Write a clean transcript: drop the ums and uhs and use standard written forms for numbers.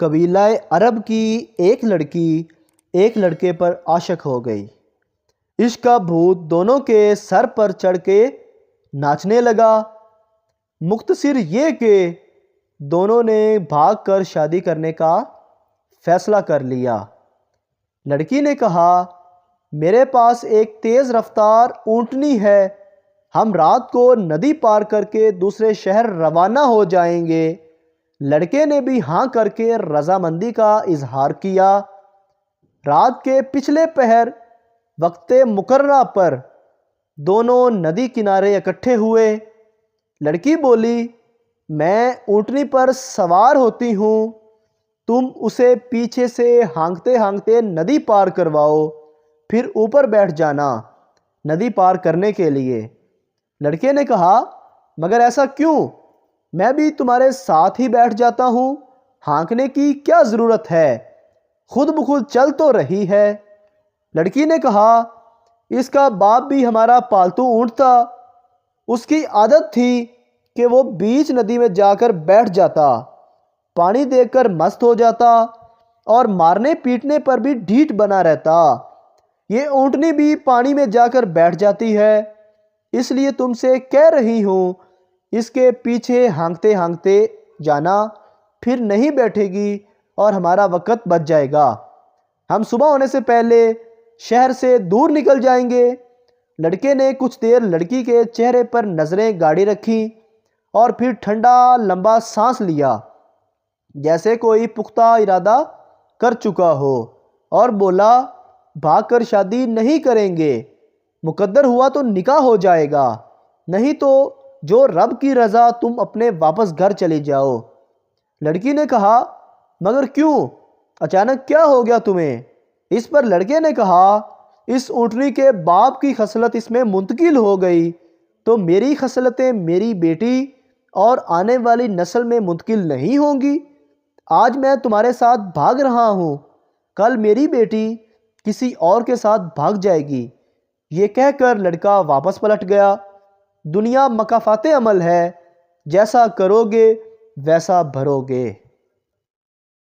قبیلہ عرب کی ایک لڑکی ایک لڑکے پر عاشق ہو گئی۔ عشق کا بھوت دونوں کے سر پر چڑھ کے ناچنے لگا۔ مختصر یہ کہ دونوں نے بھاگ کر شادی کرنے کا فیصلہ کر لیا۔ لڑکی نے کہا، میرے پاس ایک تیز رفتار اونٹنی ہے، ہم رات کو ندی پار کر کے دوسرے شہر روانہ ہو جائیں گے۔ لڑکے نے بھی ہاں کر کے رضامندی کا اظہار کیا۔ رات کے پچھلے پہر وقت مقررہ پر دونوں ندی کنارے اکٹھے ہوئے۔ لڑکی بولی، میں اونٹنی پر سوار ہوتی ہوں، تم اسے پیچھے سے ہانکتے ہانکتے ندی پار کرواؤ، پھر اوپر بیٹھ جانا ندی پار کرنے کے لیے۔ لڑکے نے کہا، مگر ایسا کیوں؟ میں بھی تمہارے ساتھ ہی بیٹھ جاتا ہوں، ہانکنے کی کیا ضرورت ہے، خود بخود چل تو رہی ہے۔ لڑکی نے کہا، اس کا باپ بھی ہمارا پالتو اونٹ تھا، اس کی عادت تھی کہ وہ بیچ ندی میں جا کر بیٹھ جاتا، پانی دیکھ کر مست ہو جاتا اور مارنے پیٹنے پر بھی ڈھیٹ بنا رہتا۔ یہ اونٹنی بھی پانی میں جا کر بیٹھ جاتی ہے، اس لیے تم سے کہہ رہی ہوں اس کے پیچھے ہانکتے ہانکتے جانا، پھر نہیں بیٹھے گی اور ہمارا وقت بچ جائے گا، ہم صبح ہونے سے پہلے شہر سے دور نکل جائیں گے۔ لڑکے نے کچھ دیر لڑکی کے چہرے پر نظریں گاڑی رکھی اور پھر ٹھنڈا لمبا سانس لیا جیسے کوئی پختہ ارادہ کر چکا ہو، اور بولا، بھاگ کر شادی نہیں کریں گے، مقدر ہوا تو نکاح ہو جائے گا، نہیں تو جو رب کی رضا تم اپنے واپس گھر چلی جاؤ۔ لڑکی نے کہا، مگر کیوں؟ اچانک کیا ہو گیا تمہیں؟ اس پر لڑکے نے کہا، اس اونٹنی کے باپ کی خصلت اس میں منتقل ہو گئی تو میری خصلتیں میری بیٹی اور آنے والی نسل میں منتقل نہیں ہوں گی۔ آج میں تمہارے ساتھ بھاگ رہا ہوں، کل میری بیٹی کسی اور کے ساتھ بھاگ جائے گی۔ یہ کہہ کر لڑکا واپس پلٹ گیا۔ دنیا مکافات عمل ہے، جیسا کرو گے ویسا بھرو گے۔